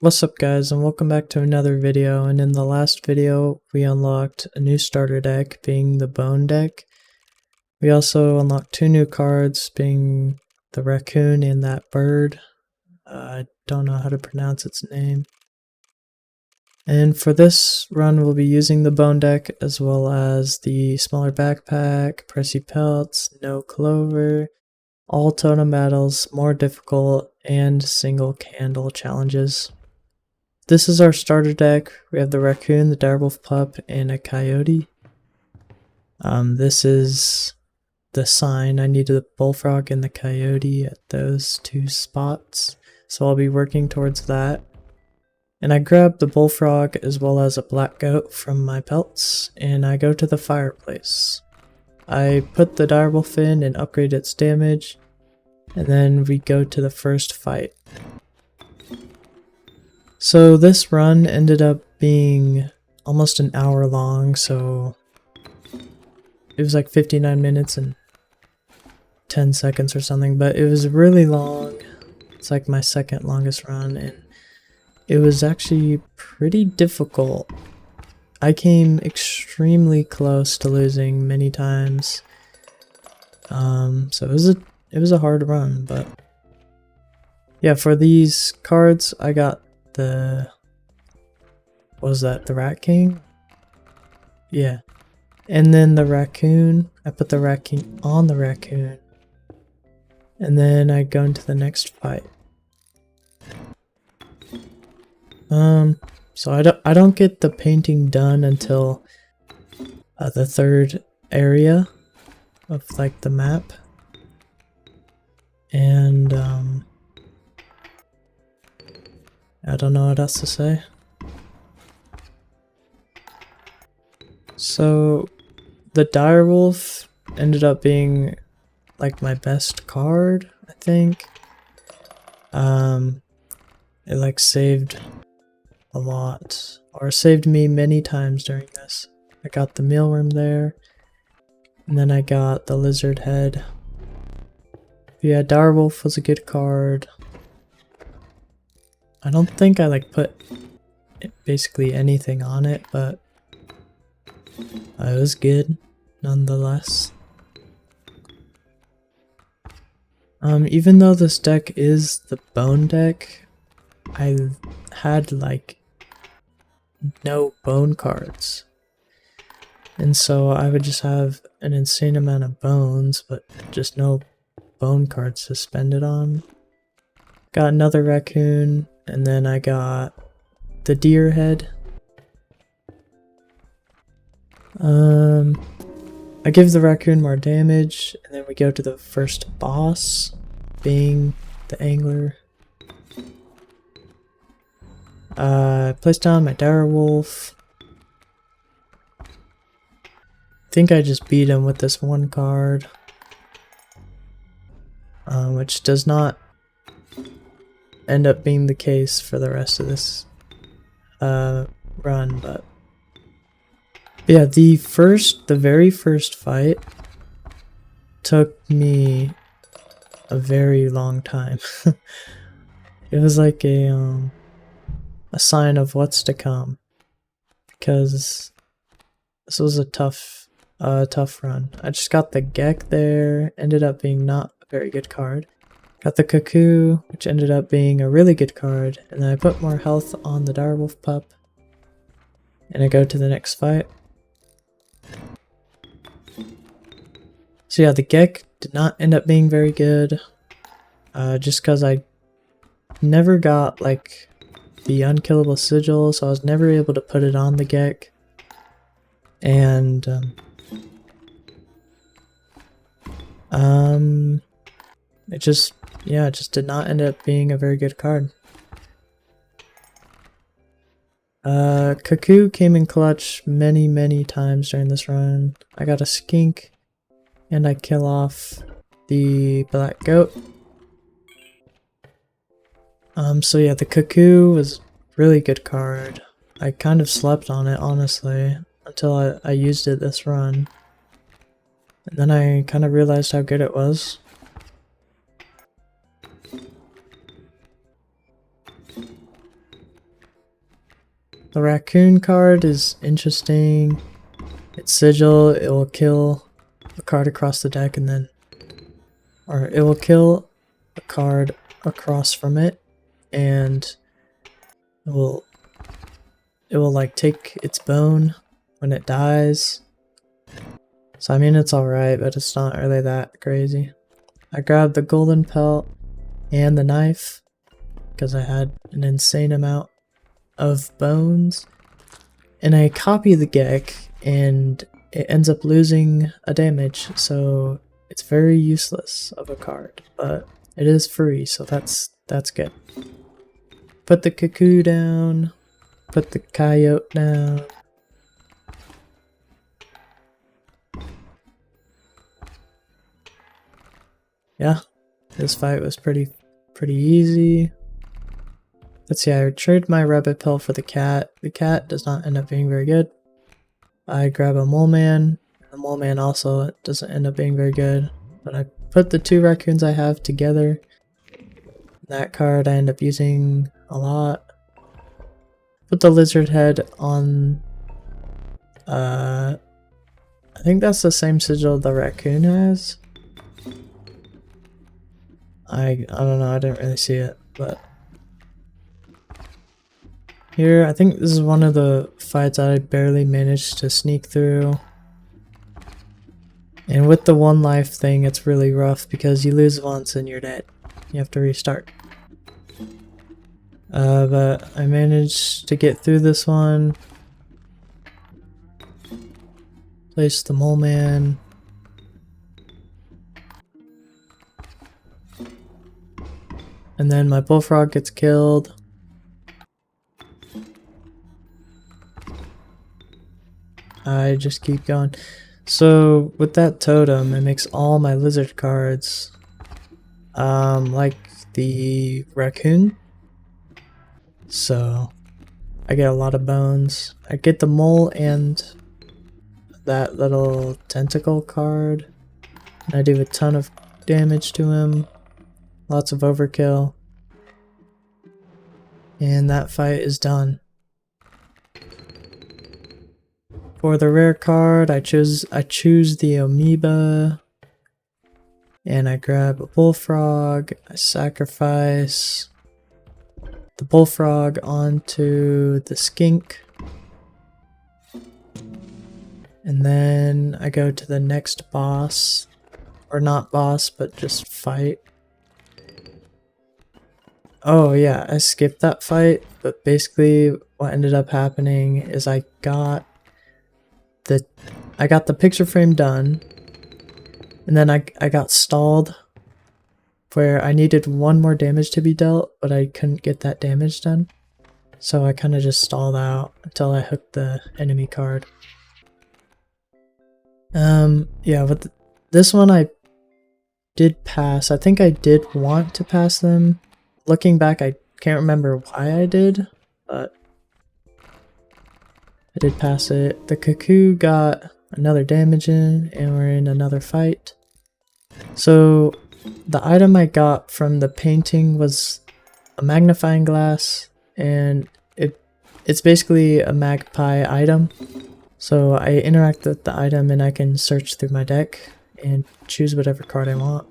What's up guys, and welcome back to another video. And in the last video we unlocked a new starter deck, being the bone deck. We also unlocked two new cards, being the raccoon and that bird. I don't know how to pronounce its name. And for this run we'll be using the bone deck, as well as the smaller backpack, pressy pelts, no clover, all totem battles, more difficult, and single candle challenges. This is our starter deck. We have the raccoon, the direwolf pup, and a coyote. This is the sign. I need the bullfrog and the coyote at those two spots, so I'll be working towards that. And I grabbed the bullfrog as well as a black goat from my pelts, and I go to the fireplace. I put the direwolf in and upgrade its damage, and then we go to the first fight. So this run ended up being almost an hour long, so it was like 59 minutes and 10 seconds or something, but it was really long. It's like my second longest run, and it was actually pretty difficult. I came extremely close to losing many times. So it was a hard run, but yeah, for these cards I got the, what was that, the Rat King? Yeah. And then the raccoon, I put the Rat King on the raccoon. And then I go into the next fight. So I don't get the painting done until the third area of like the map. And I don't know what else to say. So the direwolf ended up being like my best card, I think. It like saved a lot, or saved me many times during this. I got the mealworm there, and then I got the lizard head. Yeah, direwolf was a good card. I don't think I like put basically anything on it, but it was good nonetheless. Even though this deck is the bone deck, I had like no bone cards, and so I would just have an insane amount of bones, but just no bone cards to spend it on. Got another raccoon, and then I got the deer head. I give the raccoon more damage, and then we go to the first boss, being the angler. Place down my direwolf. I think I just beat him with this one card, which does not end up being the case for the rest of this run, but yeah, the very first fight took me a very long time. It was like a sign of what's to come, because this was a tough run. I just got the Gek there, ended up being not a very good card. Got the Cuckoo, which ended up being a really good card, and then I put more health on the direwolf pup, and I go to the next fight. So yeah, the Gek did not end up being very good, just because I never got like the unkillable sigil, so I was never able to put it on the Gek, and it just did not end up being a very good card. Cuckoo came in clutch many times during this run. I got a skink, and I kill off the black goat. So yeah, the Cuckoo was a really good card. I kind of slept on it, honestly, until I used it this run. And then I kind of realized how good it was. The raccoon card is interesting. It's sigil, it will kill a card across the deck and then... Or it will kill a card across from it and it will like take its bone when it dies. So I mean it's alright, but it's not really that crazy. I grabbed the golden pelt and the knife because I had an insane amount of bones. And I copy the deck and it ends up losing a damage, so it's very useless of a card, but it is free, so that's good. Put the cuckoo down, put the coyote down. Yeah, this fight was pretty easy. Let's see, I traded my rabbit pill for the cat. The cat does not end up being very good. I grab a mole man. The mole man also doesn't end up being very good. But I put the two raccoons I have together. That card I end up using a lot. Put the lizard head on... I think that's the same sigil the raccoon has. I don't know, I didn't really see it, but... Here, I think this is one of the fights I barely managed to sneak through. And with the one life thing, it's really rough because you lose once and you're dead. You have to restart. But I managed to get through this one. Place the mole man. And then my bullfrog gets killed. I just keep going. So with that totem, it makes all my lizard cards like the raccoon. So I get a lot of bones. I get the mole and that little tentacle card. And I do a ton of damage to him. Lots of overkill. And that fight is done. For the rare card, I choose the amoeba, and I grab a bullfrog. I sacrifice the bullfrog onto the skink, and then I go to the next boss, or not boss, but just fight. Oh yeah, I skipped that fight, but basically what ended up happening is I got the picture frame done, and then I got stalled where I needed one more damage to be dealt, but I couldn't get that damage done. So I kind of just stalled out until I hooked the enemy card. Yeah, but this one I did pass. I think I did want to pass them. Looking back, I can't remember why I did, but I did pass it. The cuckoo got another damage in, and we're in another fight. So the item I got from the painting was a magnifying glass, and it's basically a magpie item. So I interact with the item and I can search through my deck and choose whatever card I want.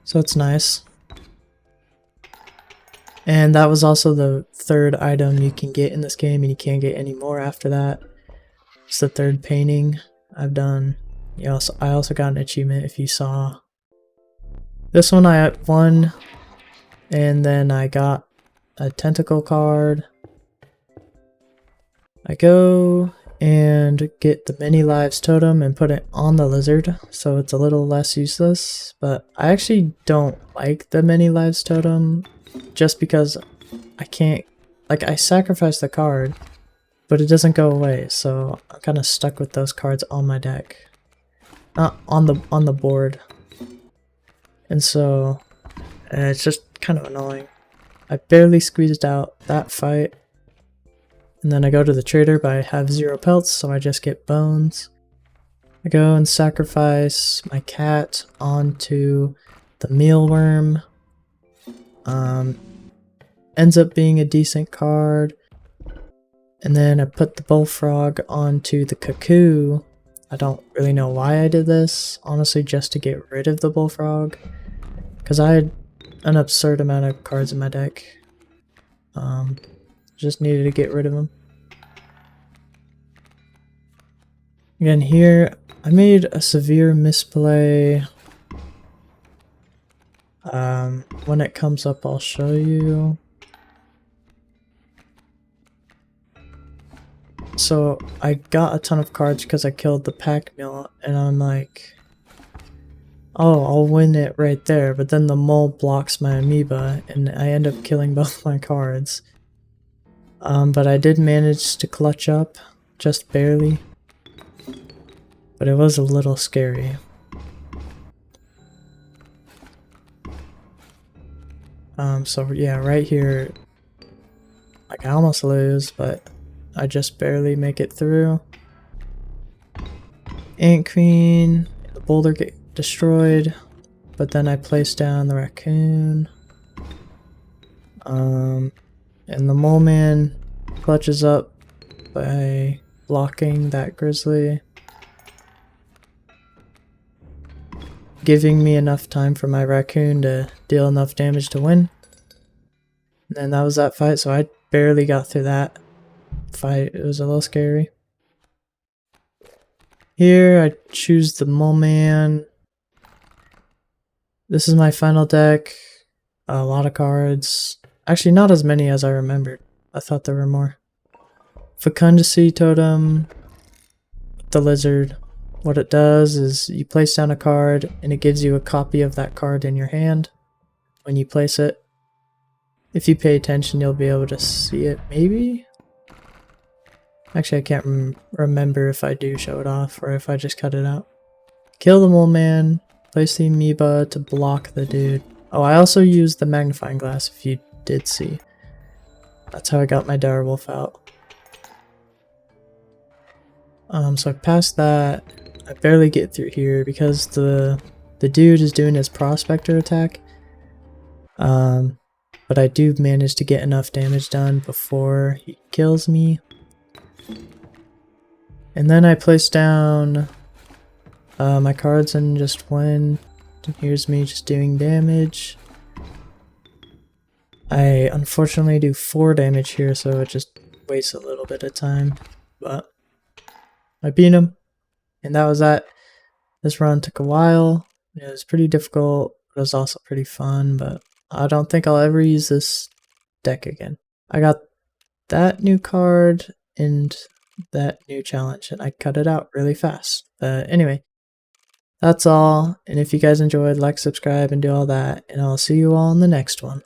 So it's nice. And that was also the third item you can get in this game, and you can't get any more after that. It's the third painting I've done. I also got an achievement if you saw. This one I won, and then I got a tentacle card. I go and get the many lives totem and put it on the lizard, so it's a little less useless. But I actually don't like the many lives totem, just because I can't, like, I sacrifice the card, but it doesn't go away, so I'm kind of stuck with those cards on my deck, not on the board, and so it's just kind of annoying. I barely squeezed out that fight, and then I go to the trader, but I have 0 pelts, so I just get bones. I go and sacrifice my cat onto the mealworm. ends up being a decent card. And then I put the bullfrog onto the cuckoo. I don't really know why I did this, honestly just to get rid of the bullfrog. Because I had an absurd amount of cards in my deck. Just needed to get rid of them. Again, here I made a severe misplay. When it comes up, I'll show you. So I got a ton of cards because I killed the pack mule, and I'm like, oh, I'll win it right there. But then the mole blocks my amoeba, and I end up killing both my cards. But I did manage to clutch up, just barely. But it was a little scary. So yeah, right here, like I almost lose, but I just barely make it through. Ant Queen, the boulder get destroyed, but then I place down the raccoon. And the mole man clutches up by blocking that grizzly, giving me enough time for my raccoon to deal enough damage to win. And then that was that fight, so I barely got through that fight. It was a little scary. Here I choose the mole man. This is my final deck. A lot of cards. Actually, not as many as I remembered. I thought there were more. Fecundity Totem. The lizard. What it does is you place down a card and it gives you a copy of that card in your hand when you place it. If you pay attention, you'll be able to see it, maybe? Actually, I can't remember if I do show it off or if I just cut it out. Kill the mole man. Place the amoeba to block the dude. Oh, I also used the magnifying glass, if you did see. That's how I got my direwolf out. So I passed that. I barely get through here because the dude is doing his prospector attack. But I do manage to get enough damage done before he kills me. And then I place down my cards and just win. And here's me just doing damage. I unfortunately do 4 damage here, so it just wastes a little bit of time. But I beat him. And that was that. This run took a while. It was pretty difficult. It was also pretty fun, but I don't think I'll ever use this deck again. I got that new card and that new challenge, and I cut it out really fast. But anyway, that's all. And if you guys enjoyed, like, subscribe, and do all that. And I'll see you all in the next one.